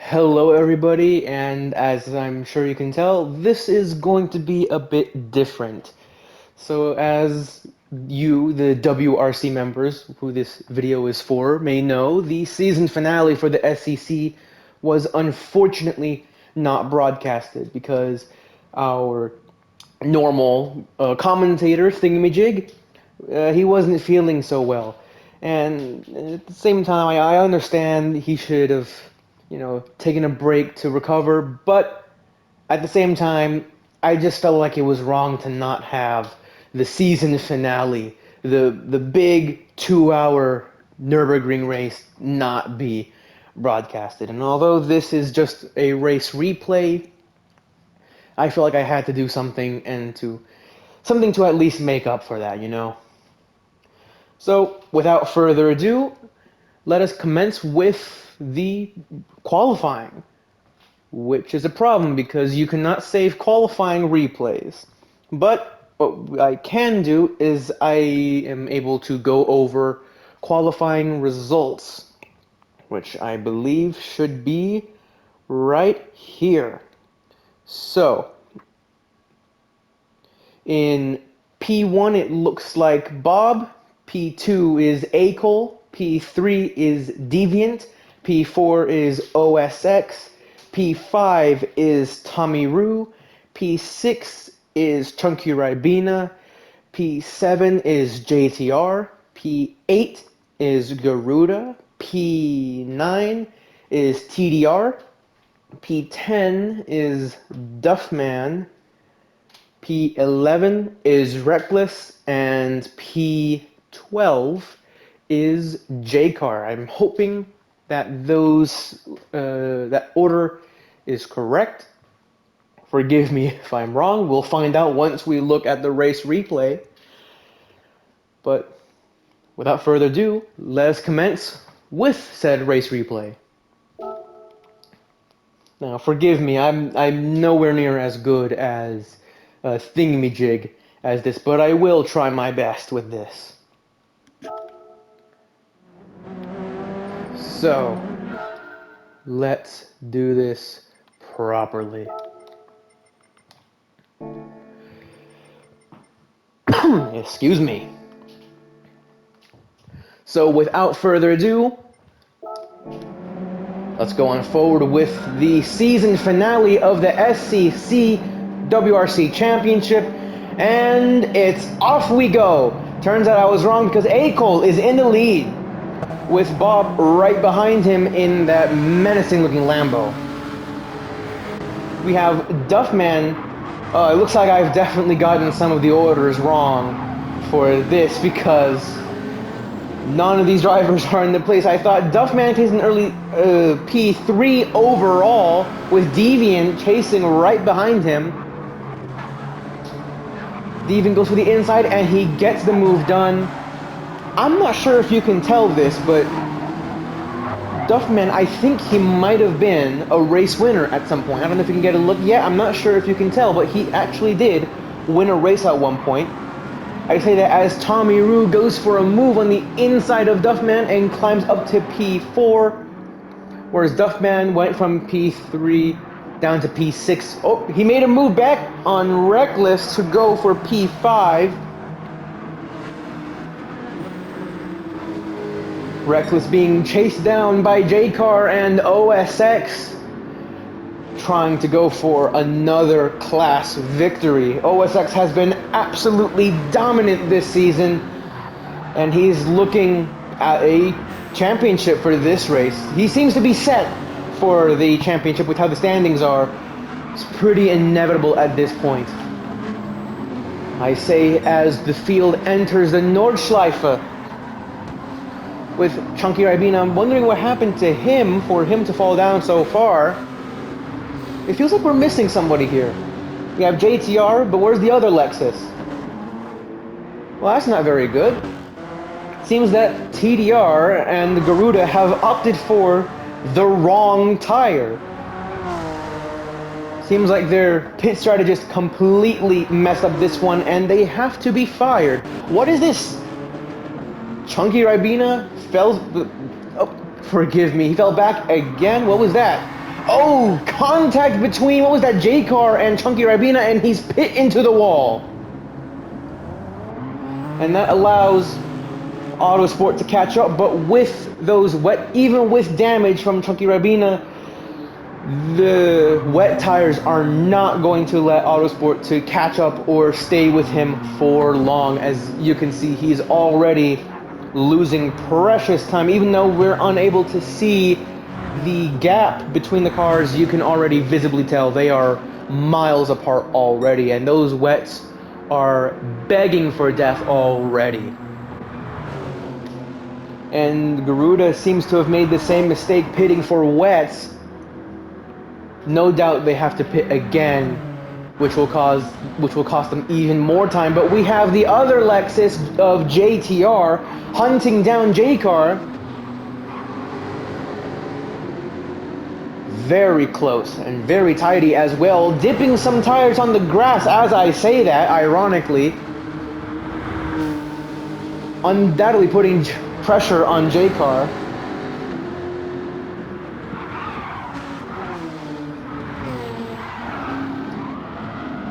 Hello, everybody, and as I'm sure you can tell, this is going to be a bit different. So, as you, the WRC members, who this video is for, may know, the season finale for the SEC was unfortunately not broadcasted because our normal commentator, Thingamajig, he wasn't feeling so well. And at the same time, I understand he should have, taken a break to recover, but at the same time, I just felt like it was wrong to not have the season finale, the big 2 hour Nürburgring race, not be broadcasted. And although this is just a race replay, I feel like I had to do something to at least make up for that. So, without further ado, let us commence with the qualifying, which is a problem because you cannot save qualifying replays. But what I can do is I am able to go over qualifying results, which I believe should be right here. So, in P1, it looks like Bob. P2 is Acol. P3 is Deviant. P4 is OSX. P5 is Tommy Roo. P6 is Chunky Ribena. P7 is JTR. P8 is Garuda. P9 is TDR. P10 is Duffman. P11 is Reckless, and P12 is JCar. I'm hoping that that order is correct. Forgive me if I'm wrong. We'll find out once we look at the race replay. But without further ado, let us commence with said race replay. Now, forgive me. I'm nowhere near as good as thingamajig as this, but I will try my best with this. So, let's do this properly. Excuse me. So, without further ado, let's go on forward with the season finale of the S.C.C. WRC Championship, and it's off we go. Turns out I was wrong because Acol is in the lead, with Bob right behind him in that menacing-looking Lambo. We have Duffman. It looks like I've definitely gotten some of the orders wrong for this because none of these drivers are in the place. I thought Duffman takes an early P3 overall with Deviant chasing right behind him. Deviant goes for the inside and he gets the move done. I'm not sure if you can tell this, but Duffman, I think he might have been a race winner at some point. I don't know if you can get a look yet. I'm not sure if you can tell, but he actually did win a race at one point. I say that as Tommy Roo goes for a move on the inside of Duffman and climbs up to P4, whereas Duffman went from P3 down to P6. Oh, he made a move back on Reckless to go for P5. Reckless being chased down by JCar and OSX, trying to go for another class victory. OSX has been absolutely dominant this season, and he's looking at a championship for this race. He seems to be set for the championship with how the standings are. It's pretty inevitable at this point. I say as the field enters the Nordschleife with Chunky Ribena. I'm wondering what happened to him for him to fall down so far. It feels like we're missing somebody here. We have JTR, but where's the other Lexus? Well, that's not very good. It seems that TDR and the Garuda have opted for the wrong tire. Seems like their pit strategist completely messed up this one, and they have to be fired. What is this? Chunky Ribena fell... Oh, forgive me. He fell back again? What was that? Oh, contact between, what was that, J-Car and Chunky Ribena, and he's pit into the wall. And that allows Autosport to catch up, but with those even with damage from Chunky Ribena, the wet tires are not going to let Autosport to catch up or stay with him for long. As you can see, he's already losing precious time. Even though we're unable to see the gap between the cars, you can already visibly tell they are miles apart already, and those wets are begging for death already. And Garuda seems to have made the same mistake pitting for wets. No doubt they have to pit again, which will cost them even more time. But we have the other Lexus of JTR hunting down J-Car. Very close and very tidy as well, dipping some tires on the grass as I say that, ironically. Undoubtedly putting pressure on J-Car.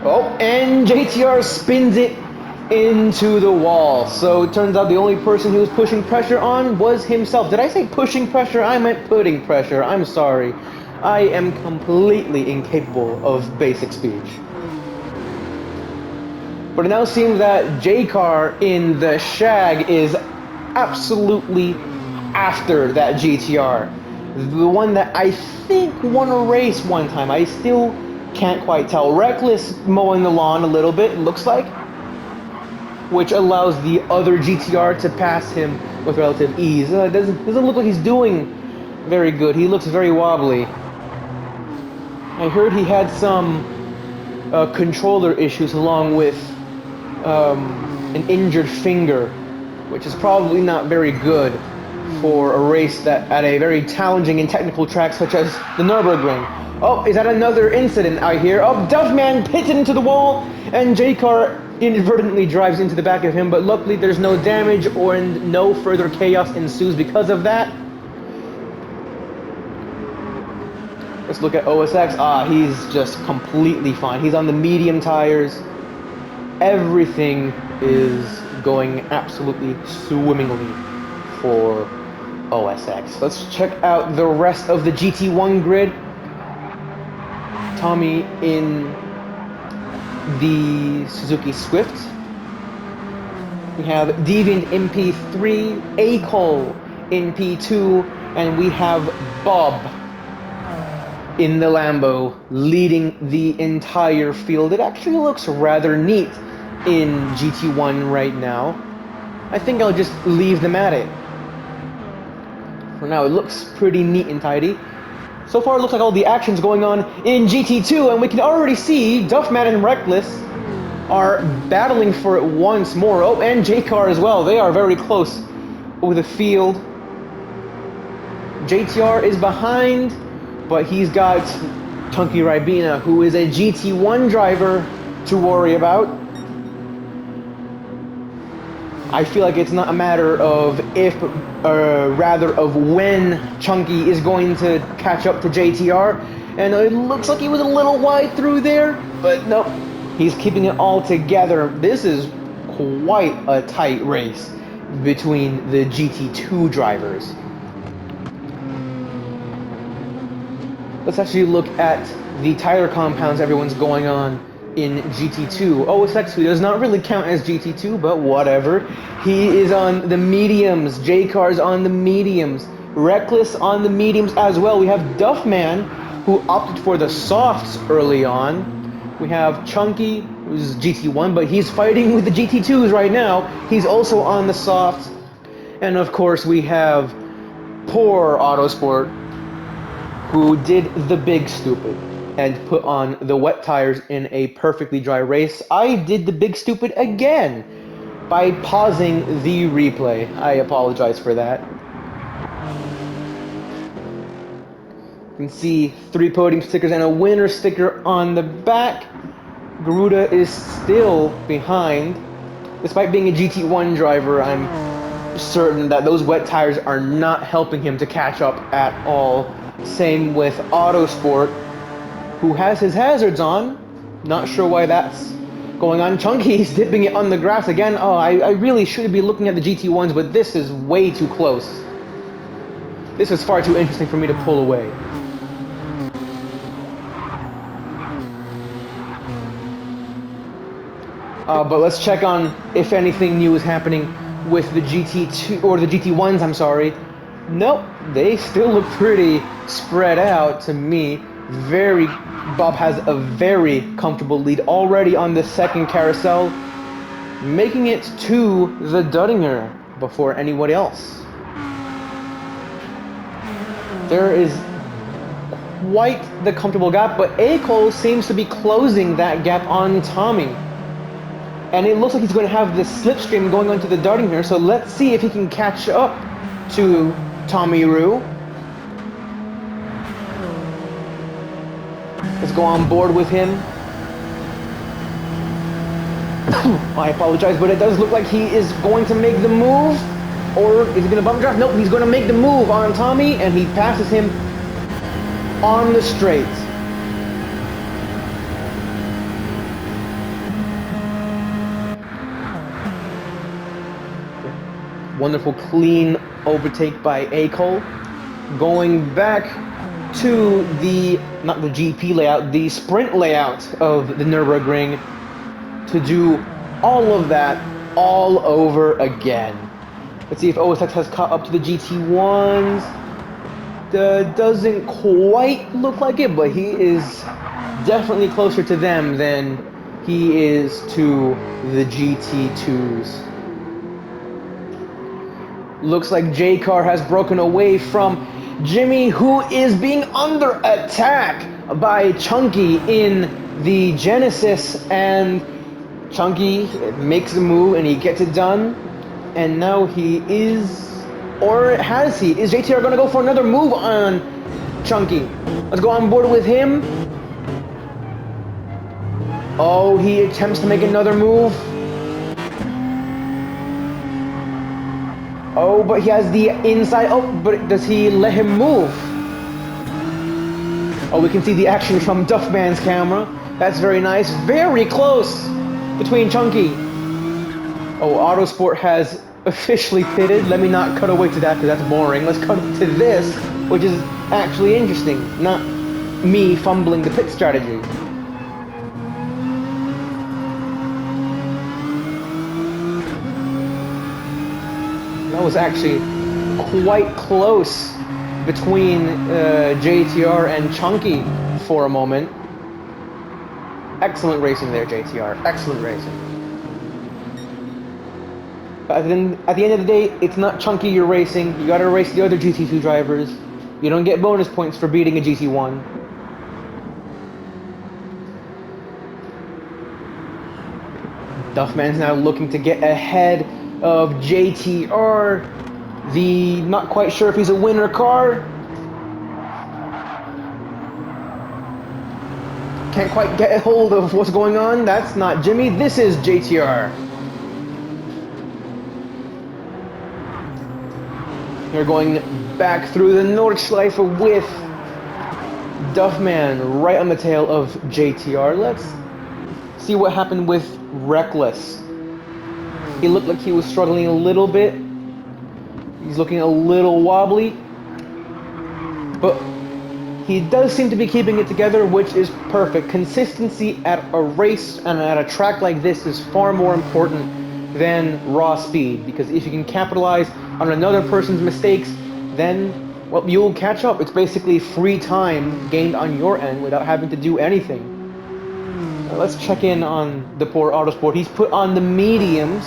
Oh, and JTR spins it into the wall. So it turns out the only person he was pushing pressure on was himself. Did I say pushing pressure? I meant putting pressure. I'm sorry. I am completely incapable of basic speech. But it now seems that J-Car in the Shag is absolutely after that GTR. The one that I think won a race one time. I still can't quite tell. Reckless mowing the lawn a little bit, it looks like, which allows the other GTR to pass him with relative ease. Doesn't look like he's doing very good. He looks very wobbly. I heard he had some controller issues along with an injured finger, which is probably not very good for a race that at a very challenging and technical track such as the Nürburgring. Oh, is that another incident I hear? Oh, Duffman pitted into the wall, and J-Car inadvertently drives into the back of him, but luckily there's no damage or no further chaos ensues because of that. Let's look at OSX. He's just completely fine. He's on the medium tires. Everything is going absolutely swimmingly for OSX. Let's check out the rest of the GT1 grid. Tommy in the Suzuki Swift. We have Deviant in P3, Acol in P2, and we have Bob in the Lambo leading the entire field. It actually looks rather neat in GT1 right now. I think I'll just leave them at it. For now, it looks pretty neat and tidy. So far, it looks like all the action's going on in GT2, and we can already see Duffman and Reckless are battling for it once more. Oh, and J-Car as well. They are very close over the field. JTR is behind, but he's got Chunky Ribena, who is a GT1 driver to worry about. I feel like it's not a matter of if, rather of when Chunky is going to catch up to JTR. And it looks like he was a little wide through there, but no, he's keeping it all together. This is quite a tight race between the GT2 drivers. Let's actually look at the tire compounds everyone's going on in GT2. OSX, who does not really count as GT2, but whatever. He is on the mediums. J-Car's on the mediums. Reckless on the mediums as well. We have Duffman, who opted for the softs early on. We have Chunky, who's GT1, but he's fighting with the GT2s right now. He's also on the softs. And of course, we have poor Autosport, who did the big stupid and put on the wet tires in a perfectly dry race. I did the big stupid again by pausing the replay. I apologize for that. You can see 3 podium stickers and a winner sticker on the back. Garuda is still behind. Despite being a GT1 driver, I'm certain that those wet tires are not helping him to catch up at all. Same with Autosport, who has his hazards on. Not sure why that's going on. Chunky's dipping it on the grass again. Oh, I really should be looking at the GT1s, but this is way too close. This is far too interesting for me to pull away. But let's check on if anything new is happening with the GT2 or the GT1s. I'm sorry. Nope, they still look pretty spread out to me. Bob has a very comfortable lead already on the second carousel, making it to the Duttinger before anyone else. There is quite the comfortable gap, but A-Cole seems to be closing that gap on Tommy. And it looks like he's going to have the slipstream going onto the Duttinger, so let's see if he can catch up to Tommy Roo. Let's go on board with him. I apologize, but it does look like he is going to make the move. Or is he going to bump draft? Nope, he's going to make the move on Tommy, and he passes him on the straight. Wonderful clean overtake by A-Cole. Going back to the, not the GP layout, the sprint layout of the Nürburgring to do all of that all over again. Let's see if OSX has caught up to the GT1s. Doesn't quite look like it, but he is definitely closer to them than he is to the GT2s. Looks like J-Car has broken away from Jimmy, who is being under attack by Chunky in the Genesis, and Chunky makes the move and he gets it done. And now he is, or has he? Is JTR going to go for another move on Chunky? Let's go on board with him. Oh, he attempts to make another move. Oh, but he has the inside. Oh, but does he let him move? Oh, we can see the action from Duffman's camera. That's very nice. Very close between Chunky. Oh, Autosport has officially pitted. Let me not cut away to that because that's boring. Let's cut to this, which is actually interesting. Not me fumbling the pit strategy. That was actually quite close between JTR and Chunky for a moment. Excellent racing there, JTR. Excellent racing. But at the end of the day, it's not Chunky you're racing. You gotta race the other GT2 drivers. You don't get bonus points for beating a GT1. Duffman's now looking to get ahead of JTR. Not quite sure if he's a winner car. Can't quite get a hold of what's going on. That's not Jimmy. This is JTR. We're going back through the Nordschleife with Duffman right on the tail of JTR. Let's see what happened with Reckless. He looked like he was struggling a little bit. He's looking a little wobbly. But he does seem to be keeping it together, which is perfect. Consistency at a race and at a track like this is far more important than raw speed. Because if you can capitalize on another person's mistakes, then, well, you'll catch up. It's basically free time gained on your end without having to do anything. Let's check in on the poor Autosport. He's put on the mediums,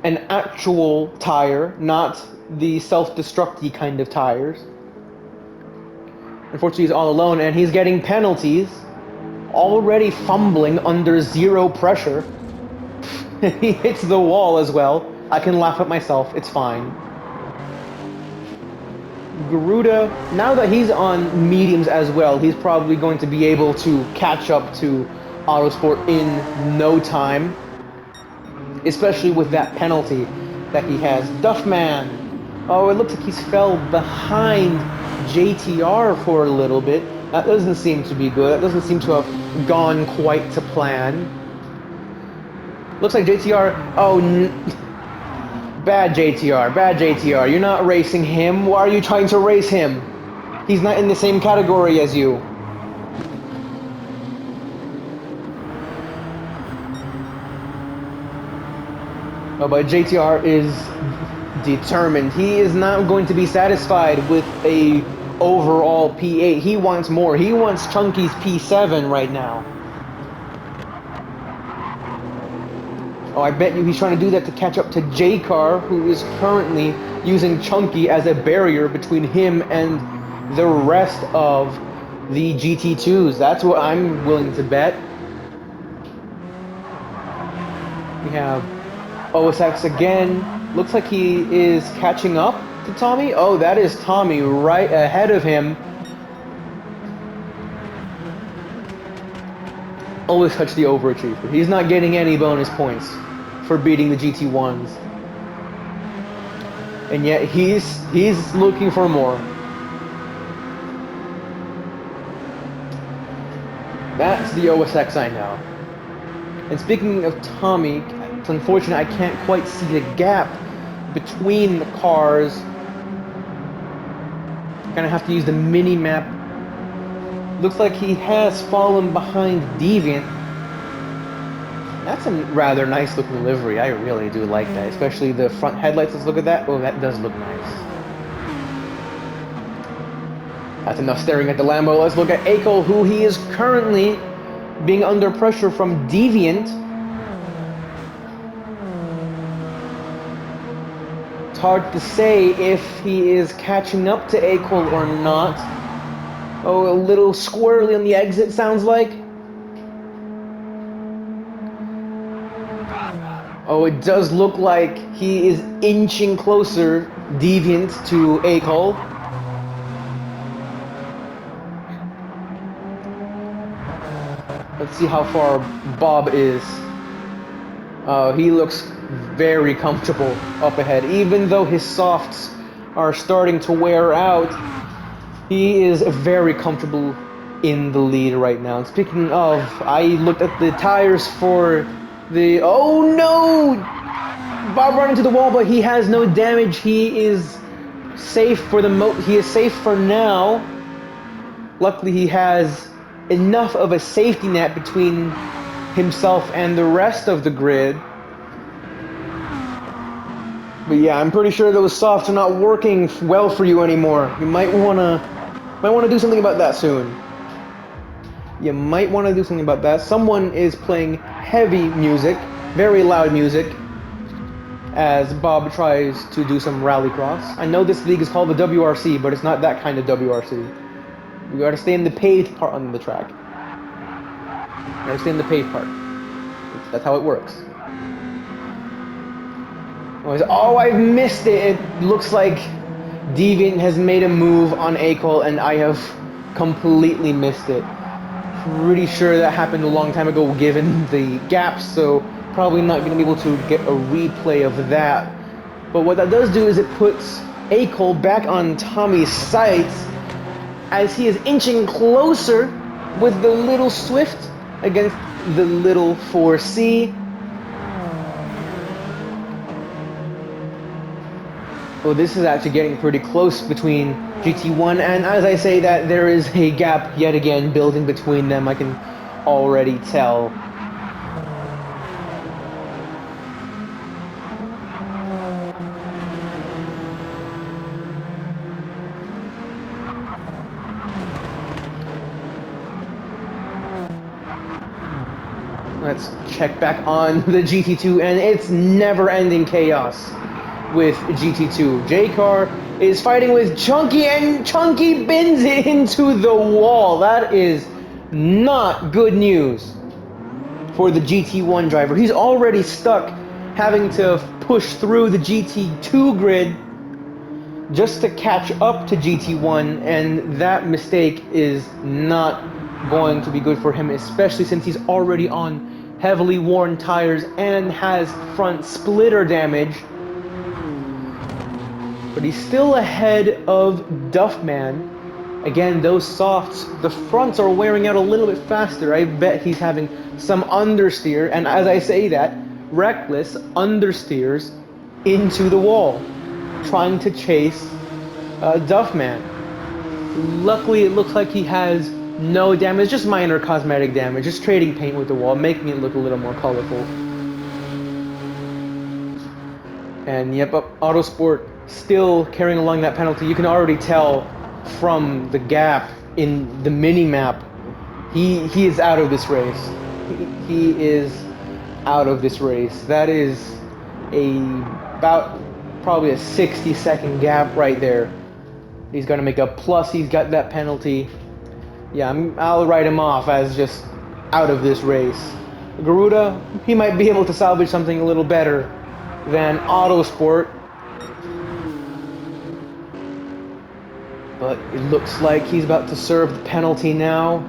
an actual tire, not the self-destructy kind of tires. Unfortunately, he's all alone, and he's getting penalties, already fumbling under zero pressure. He hits the wall as well. I can laugh at myself, it's fine. Garuda, now that he's on mediums as well, he's probably going to be able to catch up to Autosport in no time. Especially with that penalty that he has. Duffman! Oh, it looks like he's fell behind JTR for a little bit. That doesn't seem to be good. That doesn't seem to have gone quite to plan. Looks like JTR... Oh, bad JTR, bad JTR. You're not racing him. Why are you trying to race him? He's not in the same category as you. Oh, but JTR is determined. He is not going to be satisfied with a overall P8. He wants more. He wants Chunky's P7 right now. Oh, I bet you he's trying to do that to catch up to J.C.R, who is currently using Chunky as a barrier between him and the rest of the GT2s. That's what I'm willing to bet. We have OSX again. Looks like he is catching up to Tommy. Oh, that is Tommy right ahead of him. Always touch the overachiever. He's not getting any bonus points for beating the GT1s. And yet he's looking for more. That's the OSX I know. And speaking of Tommy, it's unfortunate I can't quite see the gap between the cars. Gonna have to use the mini map. Looks like he has fallen behind Deviant. That's a rather nice looking livery. I really do like that, especially the front headlights. Let's look at that. Oh, that does look nice. That's enough staring at the Lambo. Let's look at Akol, who he is currently being under pressure from Deviant. It's hard to say if he is catching up to Akol or not. Oh, a little squirrely on the exit, sounds like. Oh, it does look like he is inching closer, Deviant, to Akol. Let's see how far Bob is. He looks very comfortable up ahead. Even though his softs are starting to wear out, he is very comfortable in the lead right now. And speaking of, I looked at the tires for the... Oh no! Bob ran into the wall, but he has no damage. He is safe for the he is safe for now. Luckily, he has enough of a safety net between himself and the rest of the grid. But yeah, I'm pretty sure those softs are not working well for you anymore. You might wanna do something about that soon. You might want to do something about that. Someone is playing heavy music, very loud music, as Bob tries to do some rallycross. I know this league is called the WRC, but it's not that kind of WRC. You gotta stay in the paved part on the track. You gotta stay in the paved part. That's how it works. Oh, I've missed it. It looks like Deviant has made a move on Akol, and I have completely missed it. Pretty sure that happened a long time ago given the gaps, so probably not going to be able to get a replay of that. But what that does do is it puts Akol back on Tommy's sights as he is inching closer with the little Swift against the little 4C. Well, this is actually getting pretty close between GT1, and as I say that, there is a gap yet again building between them, I can already tell. Let's check back on the GT2, and it's never-ending chaos with GT2. J.C.R is fighting with Chunky, and Chunky bends it into the wall. That is not good news for the GT1 driver. He's already stuck having to push through the GT2 grid just to catch up to GT1, and that mistake is not going to be good for him, especially since he's already on heavily worn tires and has front splitter damage. But he's still ahead of Duffman. Again, those softs, the fronts are wearing out a little bit faster. I bet he's having some understeer, and as I say that, Reckless understeers into the wall, trying to chase Duffman. Luckily, it looks like he has no damage, just minor cosmetic damage, just trading paint with the wall, making it look a little more colorful. And yep, Autosport still carrying along that penalty. You can already tell from the gap in the mini map, he is out of this race. He is out of this race. That is about probably a 60-second gap right there. He's gonna make up. Plus, he's got that penalty. Yeah, I'll write him off as just out of this race. Garuda, he might be able to salvage something a little better than Autosport. But it looks like he's about to serve the penalty now.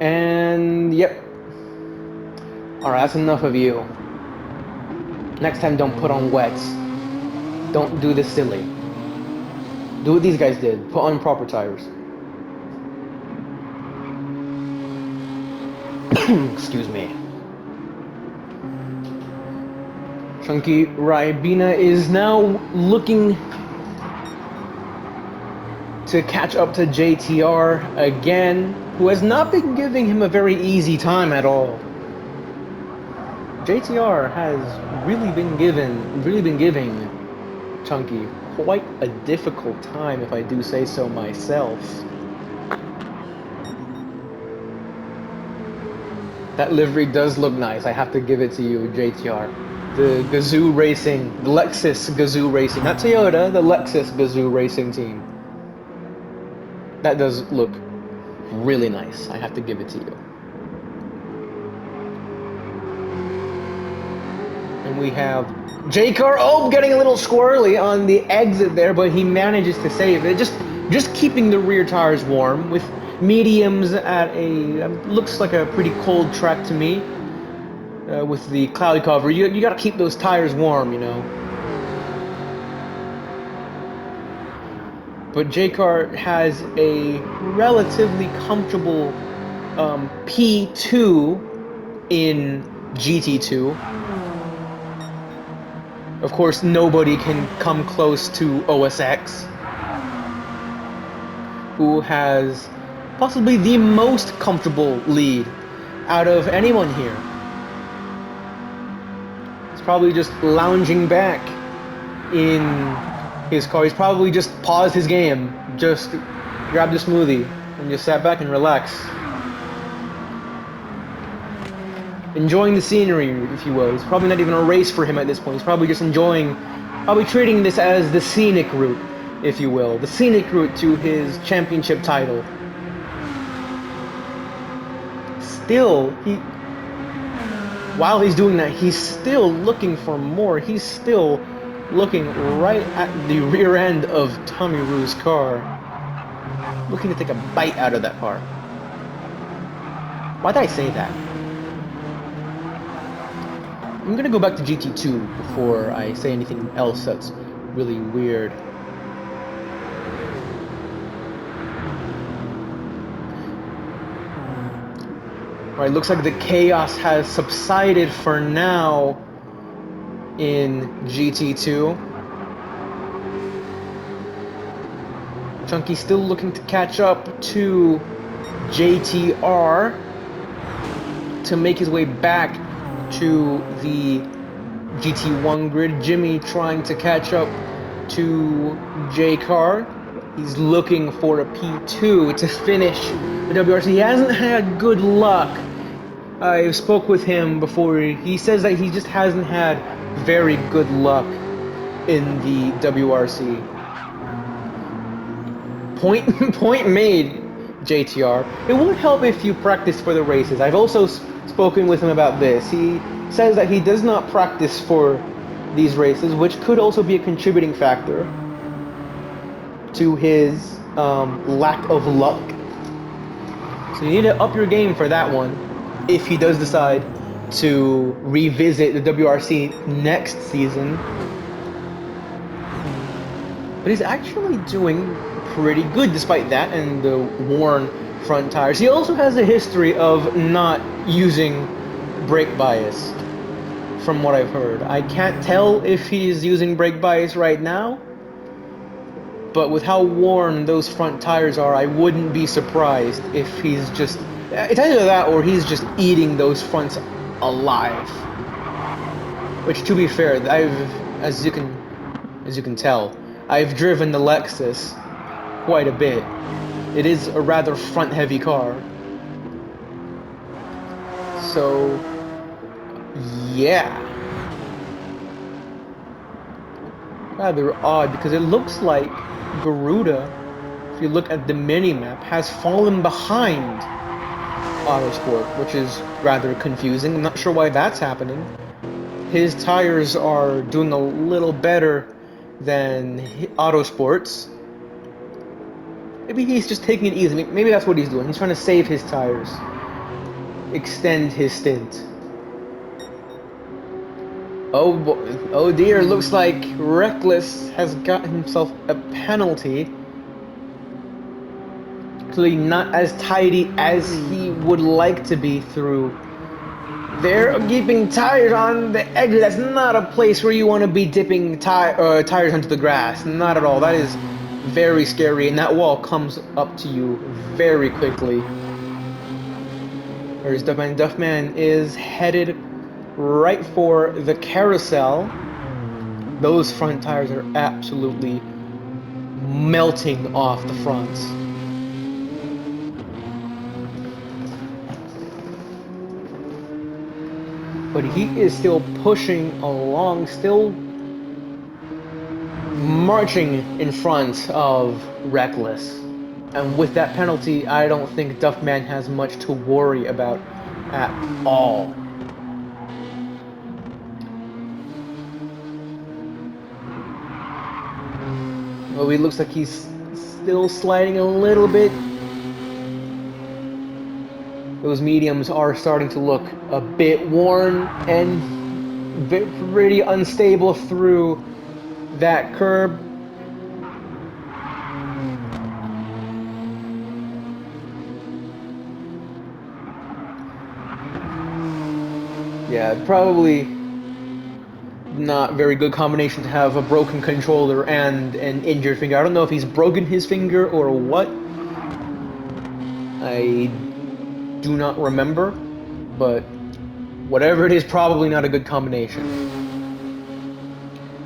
And yep. Alright, that's enough of you. Next time, don't put on wets. Don't do this silly. Do what these guys did. Put on proper tires. Excuse me. Chunky Rybina is now looking to catch up to JTR again, who has not been giving him a very easy time at all. JTR has really been giving Chunky quite a difficult time, if I do say so myself. That livery does look nice, I have to give it to you, JTR. The Gazoo Racing, the Lexus Gazoo Racing, not Toyota, the Lexus Gazoo Racing team. That does look really nice, I have to give it to you. And we have J.C.R. getting a little squirrely on the exit there, but he manages to save it. Just keeping the rear tires warm with mediums at a looks like a pretty cold track to me. With the cloudy cover, you got to keep those tires warm, you know. But J.C.R. has a relatively comfortable P2 in GT2. Of course, nobody can come close to OSX, who has possibly the most comfortable lead out of anyone here. He's probably just lounging back in his car. He's probably just paused his game, just grabbed a smoothie, and just sat back and relaxed. Enjoying the scenery, if you will. It's probably not even a race for him at this point. He's probably just probably treating this as the scenic route, if you will. The scenic route to his championship title. Still, while he's doing that, he's still looking for more. He's still looking right at the rear end of Tommy Rue's car. Looking to take a bite out of that car. Why did I say that? I'm gonna go back to GT2 before I say anything else that's really weird. Alright, looks like the chaos has subsided for now in GT2. Chunky still looking to catch up to JTR to make his way back to the GT1 grid. Jimmy trying to catch up to J.C.R. He's looking for a P2 to finish the WRC. He hasn't had good luck. I spoke with him before. He says that he just hasn't had very good luck in the WRC. Point made, JTR. It would help if you practice for the races. I've also spoken with him about this. He says that he does not practice for these races, which could also be a contributing factor to his lack of luck. So you need to up your game for that one if he does decide to revisit the WRC next season. but he's actually doing pretty good despite that and the worn front tires. He also has a history of not using brake bias, from what I've heard. I can't tell if he's using brake bias right now, but with how worn those front tires are, I wouldn't be surprised if he's just... It's either that or he's just eating those fronts alive. Which, to be fair, as you can tell, I've driven the Lexus quite a bit. It is a rather front-heavy car. So, yeah. Rather odd, because it looks like Garuda, if you look at the mini-map, has fallen behind Autosport, which is rather confusing. I'm not sure why that's happening. His tires are doing a little better than Autosport's. Maybe he's just taking it easy. Maybe that's what he's doing. He's trying to save his tires. Extend his stint. Oh dear, looks like Reckless has got himself a penalty. Clearly not as tidy as he would like to be through. They're keeping tires on the exit. That's not a place where you want to be dipping tires onto the grass. Not at all. That is very scary, and that wall comes up to you very quickly. There's Duffman. Duffman is headed right for the carousel. Those front tires are absolutely melting off the fronts. But he is still pushing along, still marching in front of Reckless. And with that penalty, I don't think Duffman has much to worry about at all. Well, he looks like he's still sliding a little bit. Those mediums are starting to look a bit worn and pretty unstable through that curb. Yeah, probably not very good combination to have a broken controller and an injured finger. I don't know if he's broken his finger or what. I do not remember, but whatever it is, probably not a good combination.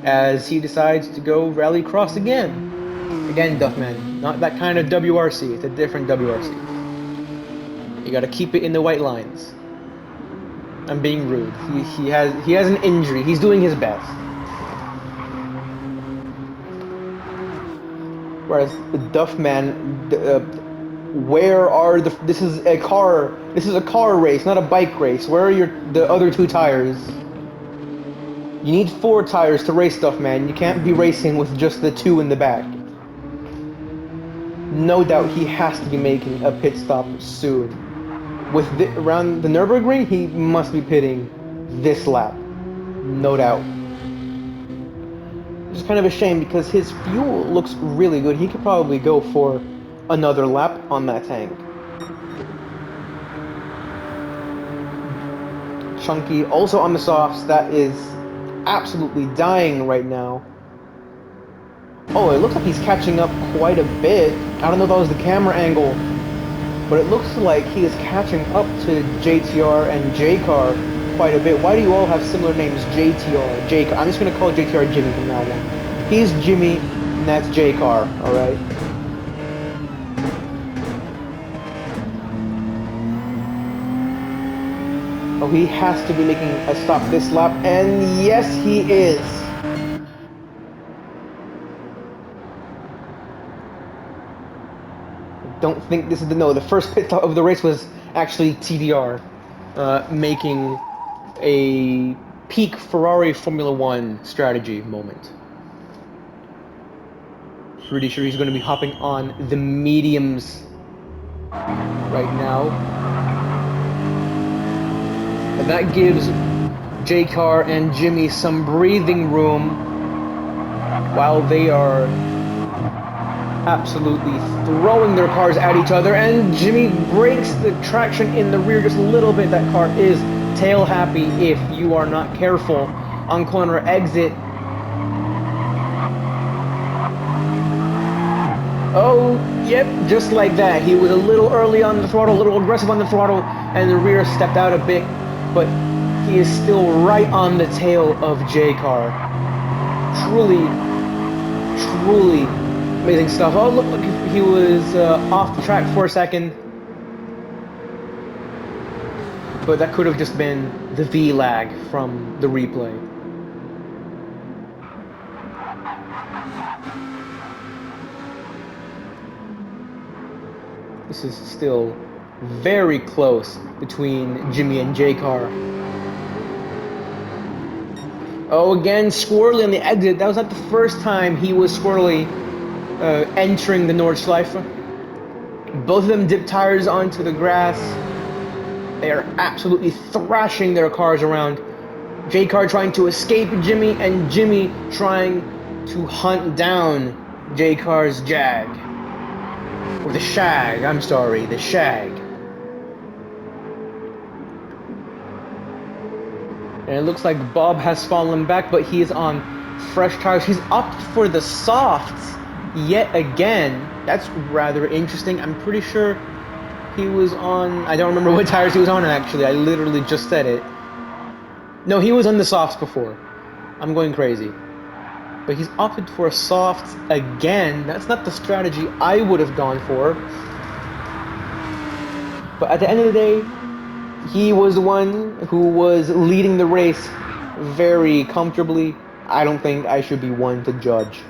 As he decides to go rallycross again. Again, Duffman, not that kind of WRC, it's a different WRC. You gotta keep it in the white lines. I'm being rude. He has an injury. He's doing his best. Whereas the Duffman, where are the? This is a car race, not a bike race. Where are the other two tires? You need 4 tires to race Duffman. You can't be racing with just the 2 in the back. No doubt he has to be making a pit stop soon. Around the Nürburgring, he must be pitting this lap, no doubt. It's kind of a shame because his fuel looks really good. He could probably go for another lap on that tank. Chunky also on the softs. That is absolutely dying right now. Oh, it looks like he's catching up quite a bit. I don't know if that was the camera angle, but it looks like he is catching up to JTR and J.C.R. quite a bit. Why do you all have similar names? JTR, J.C.R. I'm just going to call JTR Jimmy from now on. He's Jimmy, and that's J.C.R., alright? Oh, he has to be making a stop this lap, and yes, he is. Don't think this is the first pit stop of the race was actually TDR, making a peak Ferrari Formula 1 strategy moment. Pretty sure he's going to be hopping on the mediums right now. And that gives J.C.R. and Jimmy some breathing room while they are absolutely throwing their cars at each other, and Jimmy breaks the traction in the rear just a little bit. That car is tail happy if you are not careful on corner exit. Oh, yep, just like that. He was a little early on the throttle, a little aggressive on the throttle, and the rear stepped out a bit, but he is still right on the tail of J-Car. Truly, truly amazing stuff. Oh, look, he was off the track for a second, but that could have just been the V lag from the replay. This is still very close between Jimmy and J-Car. Oh, again, squirrely on the exit. That was not the first time he was squirrely entering the Nordschleife. Both of them dip tires onto the grass. They are absolutely thrashing their cars around. J-Car trying to escape Jimmy, and Jimmy trying to hunt down J-Car's Jag. Or the Shag, I'm sorry, the Shag. And it looks like Bob has fallen back, but he is on fresh tires. He's opted for the softs yet again. That's rather interesting. I'm pretty sure he was on... I don't remember what tires he was on, actually. I literally just said it. No, he was on the softs before. I'm going crazy. But he's opted for softs again. That's not the strategy I would have gone for. But at the end of the day, he was the one who was leading the race very comfortably. I don't think I should be one to judge.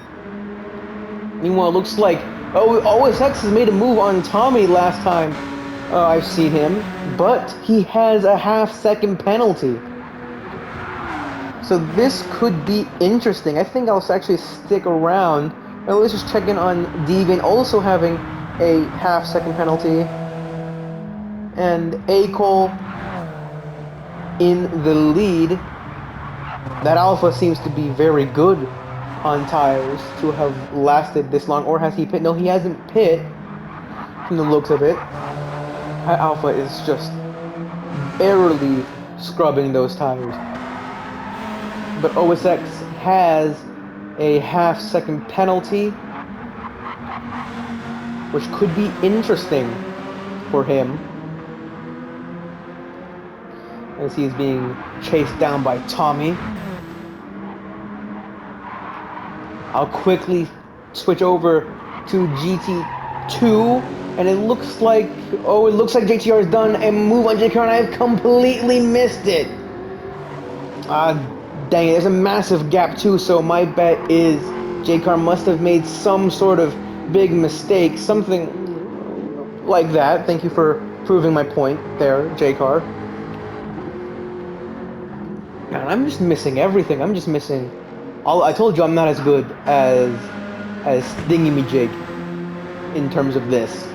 Meanwhile, it looks like OSX has made a move on Tommy last time I've seen him, but he has a half-second penalty. So this could be interesting. I think I'll actually stick around. Let's just check in on Deviant also having a half-second penalty. And A-Cole in the lead. That Alpha seems to be very good on tires to have lasted this long. Or has he pit? No, he hasn't pit from the looks of it. That Alpha is just barely scrubbing those tires. But OSX has a half-second penalty, which could be interesting for him, as he is being chased down by Tommy. I'll quickly switch over to GT2, and it looks like JTR has done a move on JTR, and I've completely missed it. Dang it, there's a massive gap too, so my bet is J-Car must have made some sort of big mistake, something like that. Thank you for proving my point there, J-Car. Man, I'm just missing everything. I'm just missing I told you I'm not as good as Thingy-me-jig in terms of this.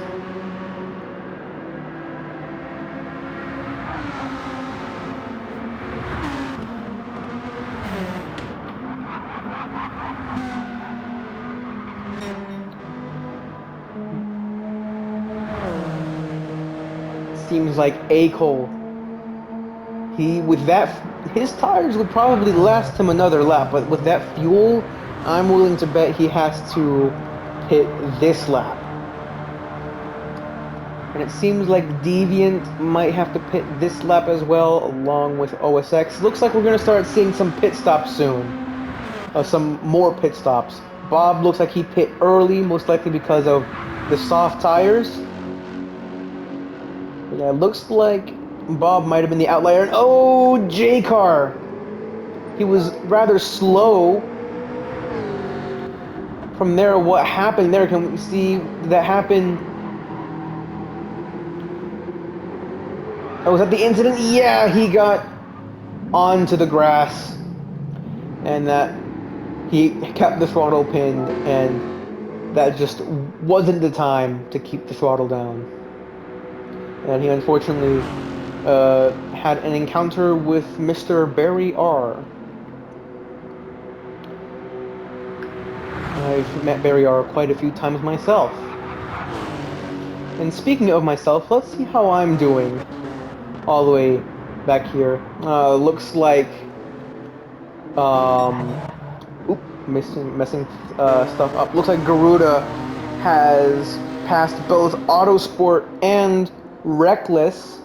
Seems like A-Cole, his tires would probably last him another lap, but with that fuel, I'm willing to bet he has to hit this lap. And it seems like Deviant might have to pit this lap as well, along with OSX. Looks like we're going to start seeing some pit stops soon. Some more pit stops. Bob looks like he pit early, most likely because of the soft tires. Yeah, looks like Bob might have been the outlier. And oh, J-Car! He was rather slow. From there, what happened there? Can we see that happen? Oh, was that the incident? Yeah, he got onto the grass. And that he kept the throttle pinned, and that just wasn't the time to keep the throttle down. And he unfortunately had an encounter with Mr. Barry R. I've met Barry R quite a few times myself. And speaking of myself, let's see how I'm doing all the way back here. Looks like oop, messing stuff up. Looks like Garuda has passed both Autosport and Reckless.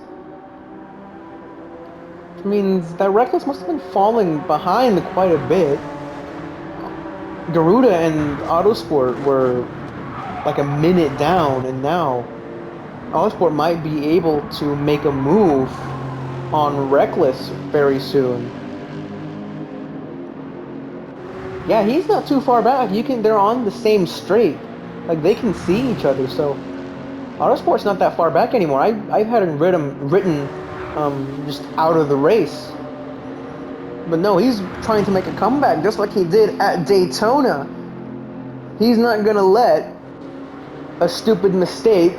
Which means that Reckless must have been falling behind quite a bit. Garuda and Autosport were like a minute down, and now Autosport might be able to make a move on Reckless very soon. Yeah, he's not too far back. They're on the same straight. Like, they can see each other, so Autosport's not that far back anymore. I've had him written just out of the race. But no, he's trying to make a comeback just like he did at Daytona. He's not gonna let a stupid mistake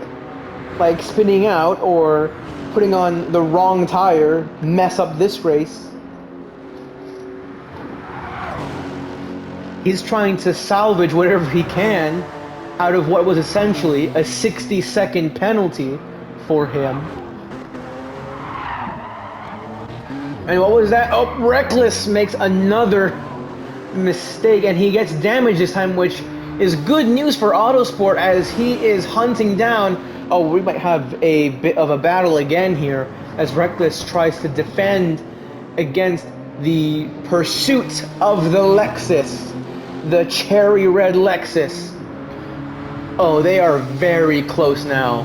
like spinning out or putting on the wrong tire mess up this race. He's trying to salvage whatever he can out of what was essentially a 60-second penalty for him. And what was that? Oh, Reckless makes another mistake, and he gets damaged this time, which is good news for Autosport as he is hunting down. Oh, we might have a bit of a battle again here as Reckless tries to defend against the pursuit of the Lexus, the cherry red Lexus. Oh, they are very close now.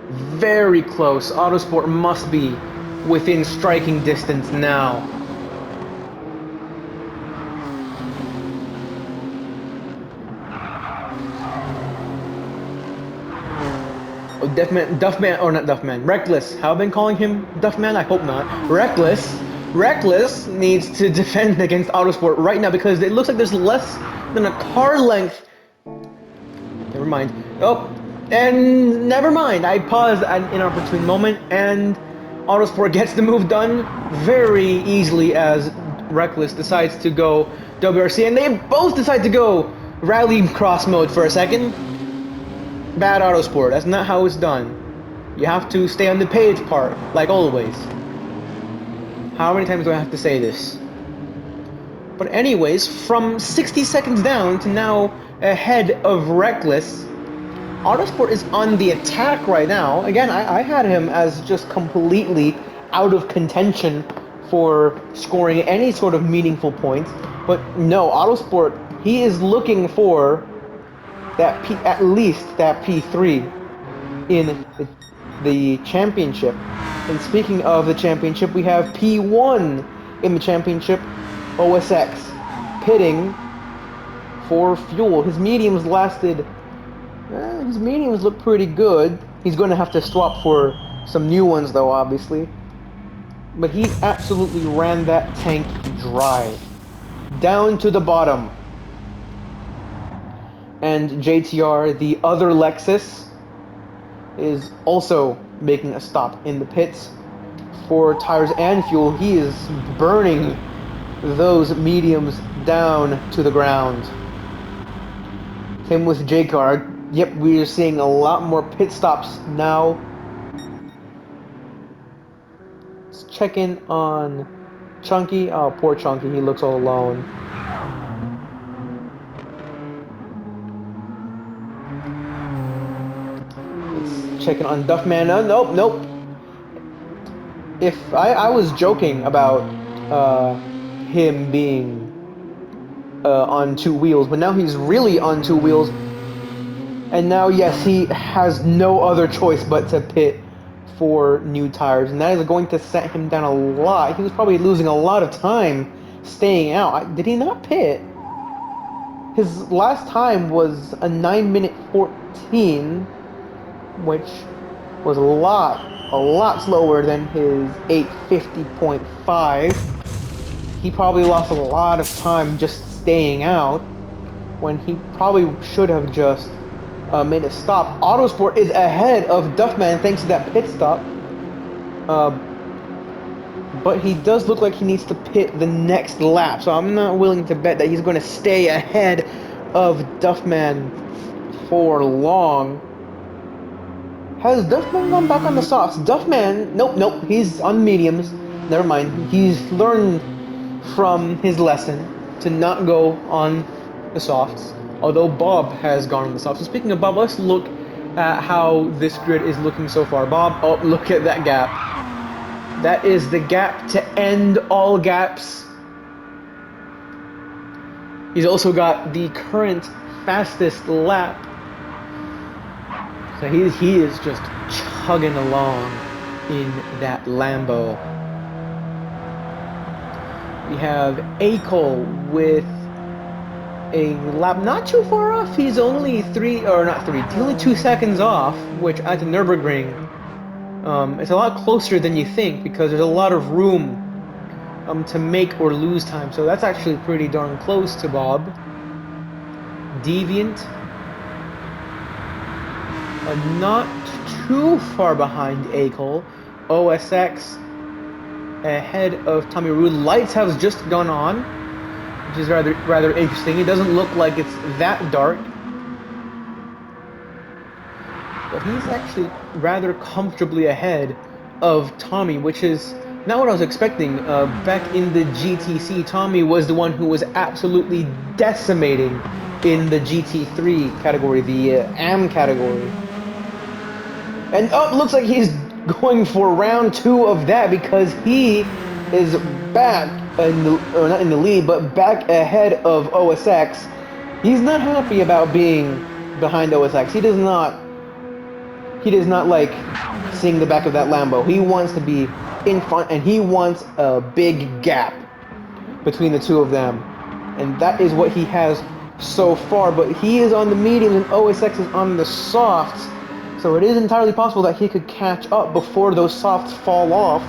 Very close. Autosport must be within striking distance now. Oh, Reckless. How have I been calling him Duffman? I hope not. Reckless needs to defend against Autosport right now because it looks like there's less than a car length. Never mind. Oh, and never mind. I paused at an inopportune moment, and Autosport gets the move done very easily as Reckless decides to go WRC, and they both decide to go rally cross mode for a second. Bad Autosport. That's not how it's done. You have to stay on the page part, like always. How many times do I have to say this? But anyways, from 60 seconds down to now ahead of Reckless, Autosport is on the attack right now. Again, I had him as just completely out of contention for scoring any sort of meaningful points. But no, Autosport, he is looking for that at least that P3 in the championship. And speaking of the championship, we have P1 in the championship, OSX, pitting for fuel. His mediums lasted... his mediums look pretty good. He's going to have to swap for some new ones though, obviously. But he absolutely ran that tank dry. Down to the bottom. And JTR, the other Lexus, is also making a stop in the pits for tires and fuel. He is burning those mediums down to the ground. Same with JCar. Yep, we are seeing a lot more pit stops now. Let's check in on Chunky. Oh, poor Chunky, he looks all alone. Let's check in on Duffman. Nope. If I was joking about him being on two wheels, but now he's really on two wheels. And now, yes, he has no other choice but to pit for new tires, and that is going to set him down a lot. He was probably losing a lot of time staying out. Did he not pit? His last time was a 9-minute 14, which was a lot slower than his 8:50.5. He probably lost a lot of time just staying out when he probably should have just made a stop. Autosport is ahead of Duffman thanks to that pit stop. but he does look like he needs to pit the next lap, so I'm not willing to bet that he's going to stay ahead of Duffman for long. Has Duffman gone back on the softs? Duffman, nope, he's on mediums. Never mind, he's learned from his lesson to not go on the softs, although Bob has gone on the softs. So speaking of Bob, let's look at how this grid is looking so far. Bob, oh, look at that gap. That is the gap to end all gaps. He's also got the current fastest lap. So he is just chugging along in that Lambo. We have Acol with a lap not too far off. He's only he's only 2 seconds off, which at the Nürburgring, it's a lot closer than you think because there's a lot of room to make or lose time. So that's actually pretty darn close to Bob. Deviant, not too far behind Acol. OSX ahead of Tommy Rude. Lights has just gone on, which is rather interesting. It doesn't look like it's that dark, but he's actually rather comfortably ahead of Tommy, which is not what I was expecting. Back in the GTC, Tommy was the one who was absolutely decimating in the GT3 category, the AM category. And looks like he's going for round 2 of that because he is back, not in the lead, but back ahead of OSX. He's not happy about being behind OSX. He does not like seeing the back of that Lambo. He wants to be in front, and he wants a big gap between the two of them. And that is what he has so far, but he is on the medium and OSX is on the softs. So it is entirely possible that he could catch up before those softs fall off.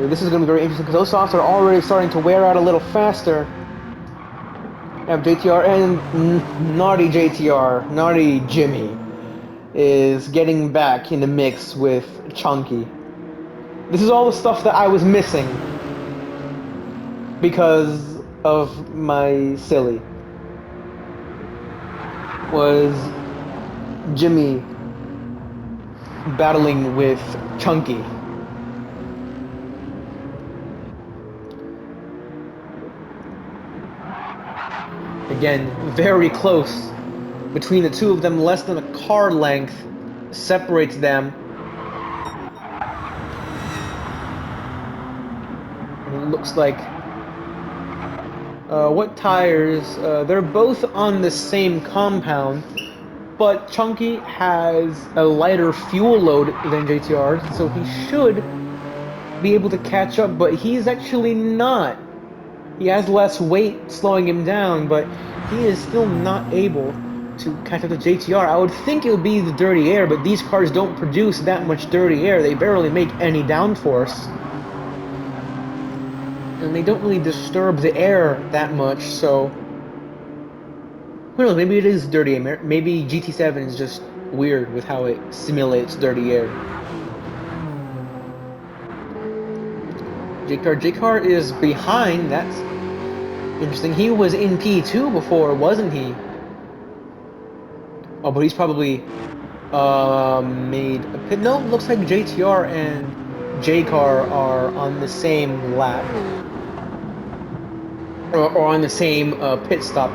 This is going to be very interesting because those softs are already starting to wear out a little faster. We have JTR and Naughty JTR, Naughty Jimmy, is getting back in the mix with Chunky. This is all the stuff that I was missing because of my silly. Was Jimmy battling with Chunky. Again, very close between the two of them. Less than a car length separates them. And it looks like what tires? They're both on the same compound, but Chunky has a lighter fuel load than JTR, so he should be able to catch up, but he's actually not. He has less weight slowing him down, but he is still not able to catch up to JTR. I would think it would be the dirty air, but these cars don't produce that much dirty air. They barely make any downforce. And they don't really disturb the air that much, so who knows, maybe it is dirty air. Maybe GT7 is just weird with how it simulates dirty air. JCar is behind. That's interesting. He was in P2 before, wasn't he? Oh, but he's probably made a pit. No, looks like JTR and JCar are on the same lap. Or on the same pit stop.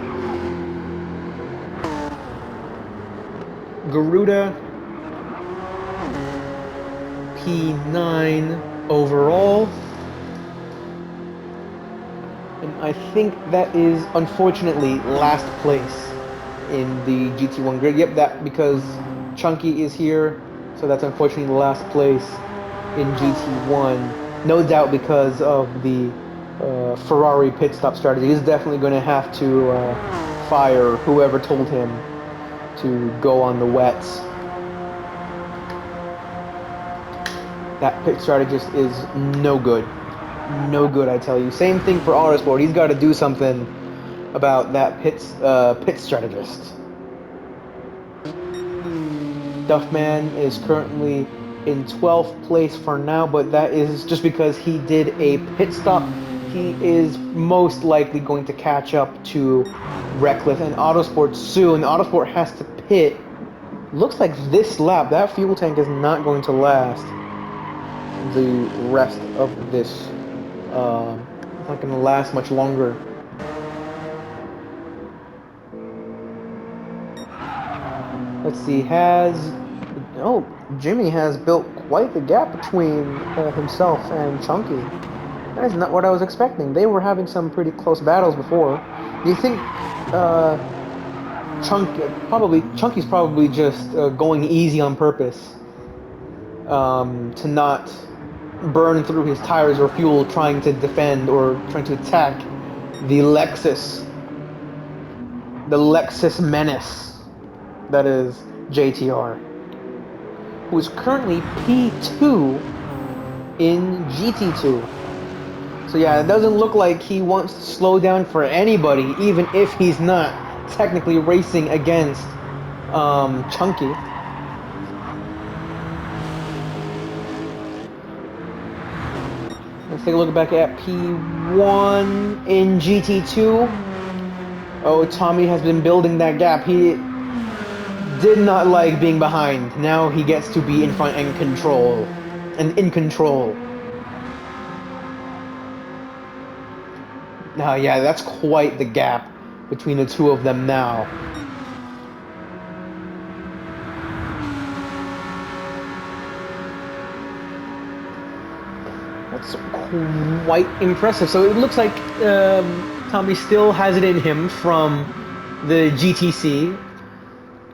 Garuda P9 overall. And I think that is unfortunately last place in the GT1 grid. Yep, that because Chunky is here, so that's unfortunately last place in GT1. No doubt because of the Ferrari pit stop strategy. He's definitely going to have to fire whoever told him to go on the wets. That pit strategist is no good. No good, I tell you. Same thing for Autosport. He's got to do something about that pit strategist. Duffman is currently in 12th place for now, but that is just because he did a pit stop. He is most likely going to catch up to Reckless and Autosport soon. Autosport has to pit. Looks like this lap, that fuel tank is not going to last the rest of this. It's not going to last much longer. Let's see, Jimmy has built quite the gap between himself and Chunky. That is not what I was expecting. They were having some pretty close battles before. Do you think Chunky's probably just going easy on purpose to not burn through his tires or fuel trying to defend or trying to attack the Lexus menace that is JTR, who is currently P2 in GT2. So yeah, it doesn't look like he wants to slow down for anybody, even if he's not technically racing against Chunky. Let's take a look back at P1 in GT2. Oh, Tommy has been building that gap. He did not like being behind. Now he gets to be in front and in control. Now, yeah, that's quite the gap between the two of them now. That's quite impressive. So it looks like Tommy still has it in him from the GTC,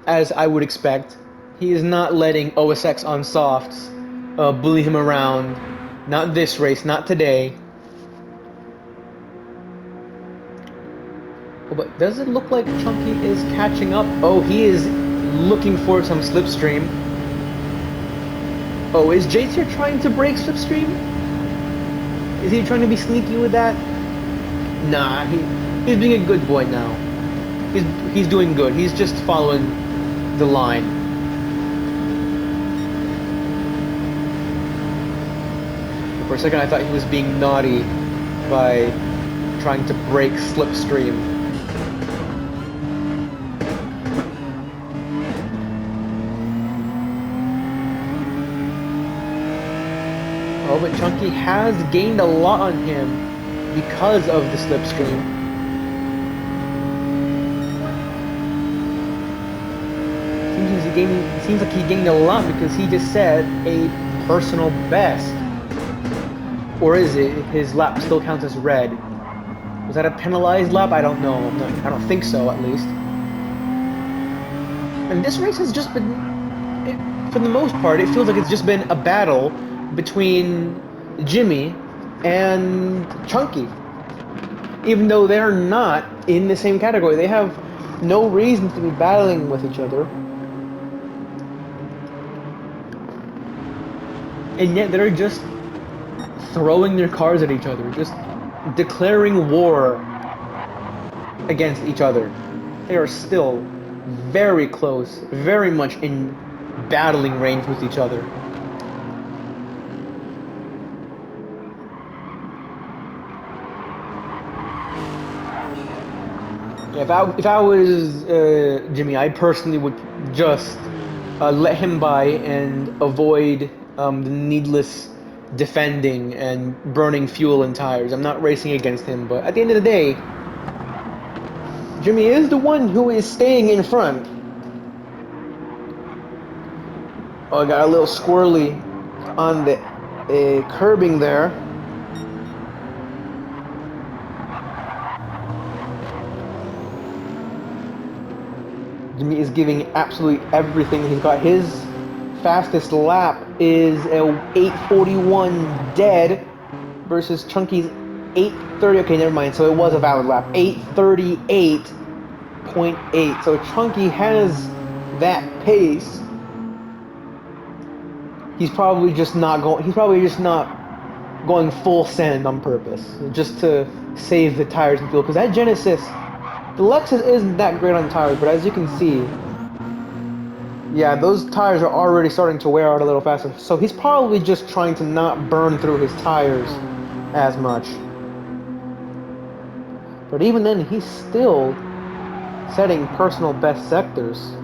as I would expect. He is not letting OSX on softs bully him around. Not this race, not today. Oh, but does it look like Chunky is catching up? Oh, he is looking for some slipstream. Oh, is JTR trying to break slipstream? Is he trying to be sneaky with that? Nah, he's being a good boy now. He's doing good. He's just following the line. For a second, I thought he was being naughty by trying to break slipstream. Oh, but Chunky has gained a lot on him because of the slipstream. Seems like he gained a lot because he just set a personal best. Or is it his lap still counts as red? Was that a penalized lap? I don't know. I don't think so, at least. And this race has just been, for the most part, it feels like it's just been a battle between Jimmy and Chunky. Even though they're not in the same category, they have no reason to be battling with each other. And yet they're just throwing their cars at each other, just declaring war against each other. They are still very close, very much in battling range with each other. Yeah, if I was Jimmy, I personally would just let him by and avoid the needless defending and burning fuel and tires. I'm not racing against him, but at the end of the day, Jimmy is the one who is staying in front. Oh, I got a little squirrely on the curbing there. Jimmy is giving absolutely everything. He's got his fastest lap is a 8:41 dead versus Chunky's 8:30. Okay, never mind. So it was a valid lap. 8:38.8. So Chunky has that pace. He's probably just not going. He's probably just not going full send on purpose, just to save the tires and fuel. Because that Genesis, the Lexus isn't that great on tires, but as you can see, Yeah, those tires are already starting to wear out a little faster. So he's probably just trying to not burn through his tires as much. But even then, he's still setting personal best sectors.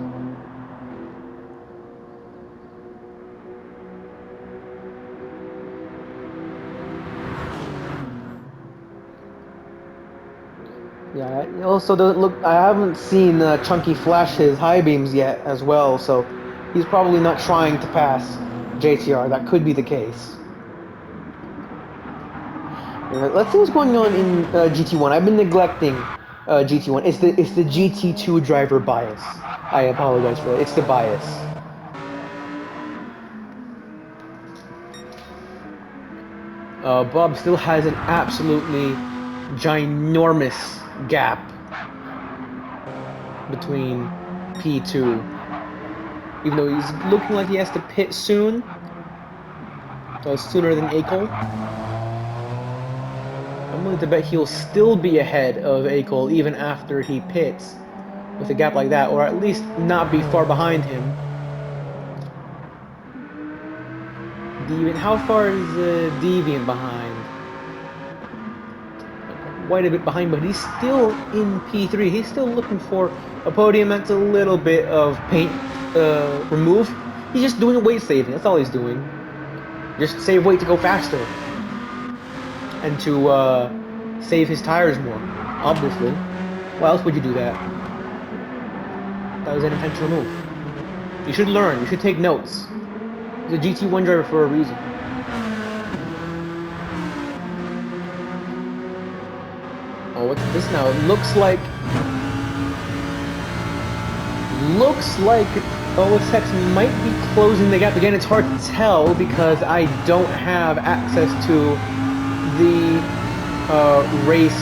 Yeah, it also doesn't look. I haven't seen Chunky flash his high beams yet as well, so he's probably not trying to pass JTR. That could be the case. Let's see what's going on in GT1. I've been neglecting GT1. It's the GT2 driver bias. I apologize for that. It's the bias. Bob still has an absolutely ginormous gap between P2. Even though he's looking like he has to pit soon, sooner than Acol. I'm willing to bet he'll still be ahead of Acol even after he pits with a gap like that, or at least not be far behind him. Deviant, how far is Deviant behind? Quite a bit behind, but he's still in P3. He's still looking for a podium that's a little bit of paint remove. He's just doing weight saving. That's all he's doing. Just save weight to go faster. And to save his tires more, obviously. Why else would you do that? That was an intentional move. You should learn. You should take notes. He's a GT1 driver for a reason. Oh, what's this now? It looks like OSX might be closing the gap again. It's hard to tell because I don't have access to the race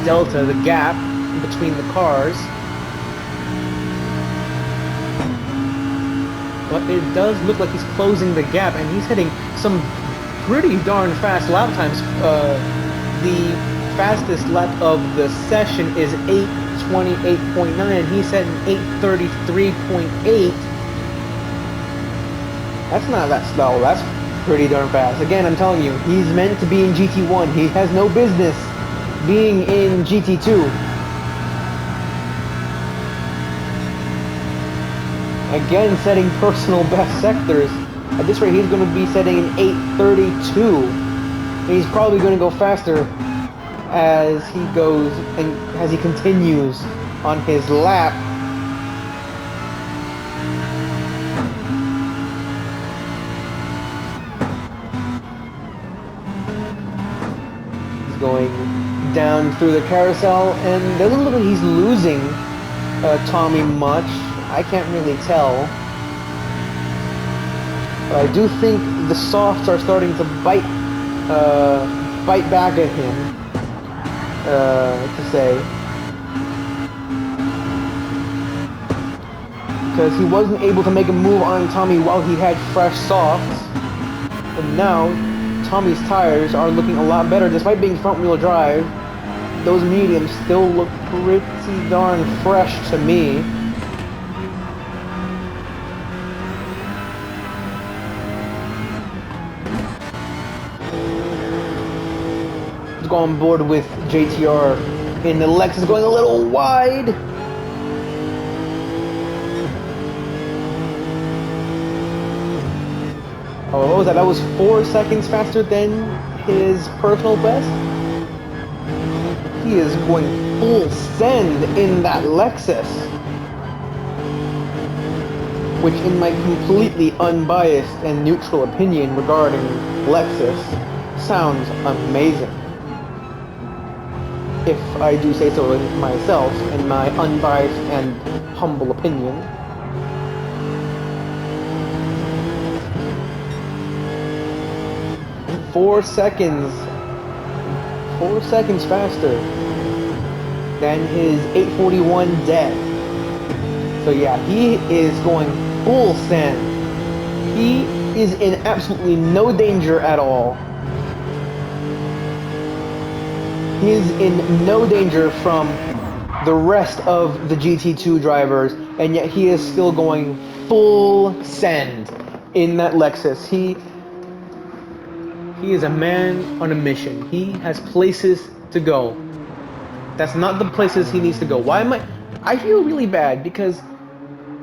delta, the gap between the cars. But it does look like he's closing the gap, and he's hitting some pretty darn fast lap times. The fastest lap of the session is 8:28.9, and he's setting 8:33.8. That's not that slow. That's pretty darn fast. Again, I'm telling you, he's meant to be in GT1. He has no business being in GT2. Again, setting personal best sectors. At this rate, he's going to be setting an 8:32. And he's probably going to go faster as he goes and as he continues on his lap. He's going down through the carousel, and it doesn't look like he's losing Tommy much. I can't really tell. But I do think the softs are starting to bite back at him, to say. Because he wasn't able to make a move on Tommy while he had fresh softs. And now, Tommy's tires are looking a lot better. Despite being front-wheel drive, those mediums still look pretty darn fresh to me. Go on board with JTR in the Lexus, going a little wide. Oh, what was that? That was 4 seconds faster than his personal best. He is going full send in that Lexus, which, in my completely unbiased and neutral opinion regarding Lexus, sounds amazing. If I do say so myself, in my unbiased and humble opinion. Four seconds faster than his 841 dead. So yeah, he is going full send. He is in absolutely no danger at all. He is in no danger from the rest of the GT2 drivers, and yet he is still going full send in that Lexus. He is a man on a mission. He has places to go. That's not the places he needs to go. Why am I feel really bad because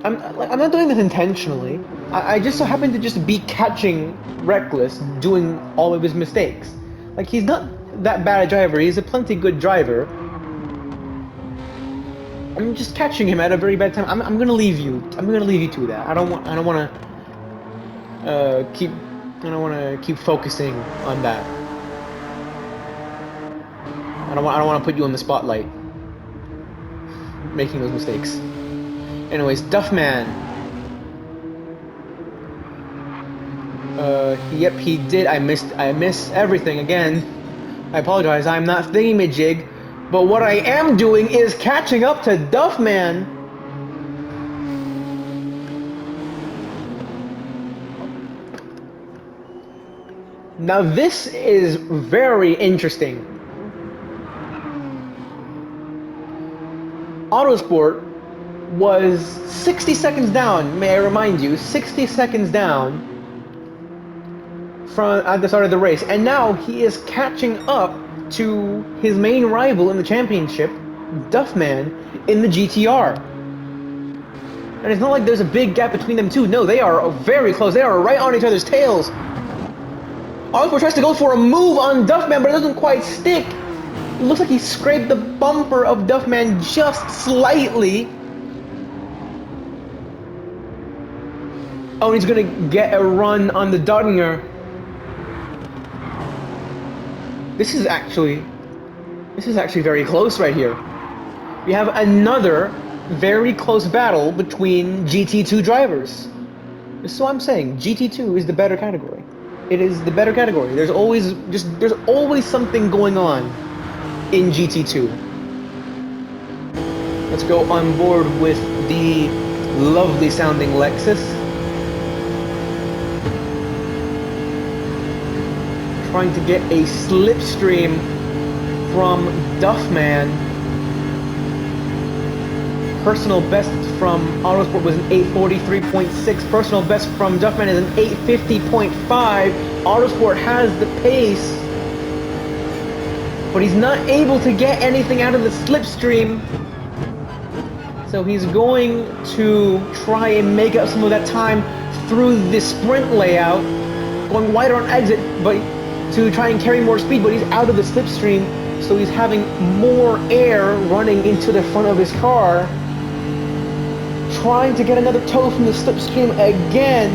I'm not doing this intentionally. I just so happen to just be catching Reckless doing all of his mistakes. Like, he's not that bad a driver. He's a plenty good driver. I'm just catching him at a very bad time. I'm gonna leave you. I'm gonna leave you to that. I don't want to keep. I don't want to keep focusing on that. I don't want to put you on the spotlight, making those mistakes. Anyways, Duffman. Yep, he did. I missed everything again. I apologize. I'm not thingamajig, but what I am doing is catching up to Duffman. Now this is very interesting. Autosport was 60 seconds down, may I remind you, 60 seconds down from at the start of the race, and now he is catching up to his main rival in the championship, Duffman, in the GTR. And it's not like there's a big gap between them two. No, they are very close. They are right on each other's tails. Autosport tries to go for a move on Duffman, but it doesn't quite stick. It looks like he scraped the bumper of Duffman just slightly. Oh, and he's gonna get a run on the Duggar. This is actually very close right here. We have another very close battle between GT2 drivers. So I'm saying GT2 is the better category. It is the better category. There's always something going on in GT2. Let's go on board with the lovely sounding Lexus. Trying to get a slipstream from Duffman. Personal best from Autosport was an 843.6. Personal best from Duffman is an 850.5. Autosport has the pace, but he's not able to get anything out of the slipstream. So he's going to try and make up some of that time through the sprint layout, going wider on exit, but to try and carry more speed, but he's out of the slipstream, so he's having more air running into the front of his car. Trying to get another toe from the slipstream again.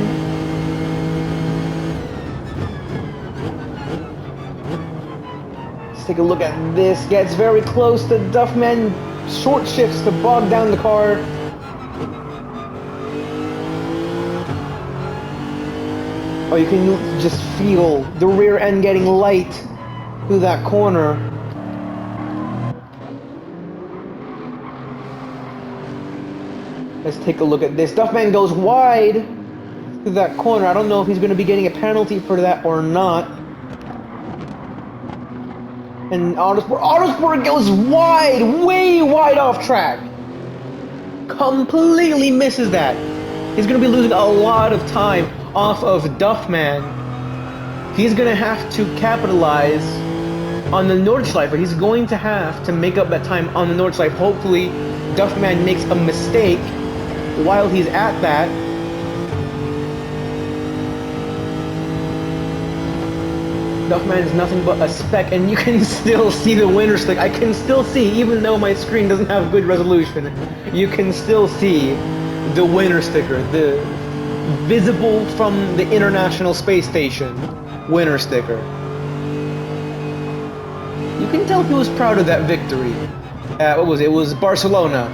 Let's take a look at this. Gets very close to Duffman. Short shifts to bog down the car. Oh, you can just feel the rear end getting light through that corner. Let's take a look at this. Duffman goes wide through that corner. I don't know if he's going to be getting a penalty for that or not. And Autosport goes wide, way wide off track. Completely misses that. He's going to be losing a lot of time off of Duffman. He's going to have to capitalize on the Nordschleife. He's going to have to make up that time on the Nordschleife. Hopefully, Duffman makes a mistake while he's at that. Duffman is nothing but a speck, and you can still see the winner stick. I can still see, even though my screen doesn't have good resolution, you can still see the winner sticker, the visible from the International Space Station winner sticker. You can tell he was proud of that victory. What was it? It was Barcelona.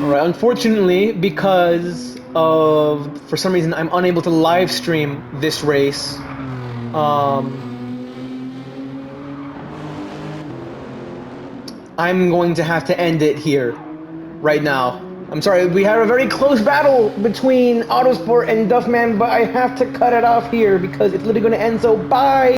Alright, unfortunately, because of, for some reason, I'm unable to live stream this race. I'm going to have to end it here, right now. I'm sorry, we had a very close battle between Autosport and Duffman, but I have to cut it off here because it's literally going to end, so bye!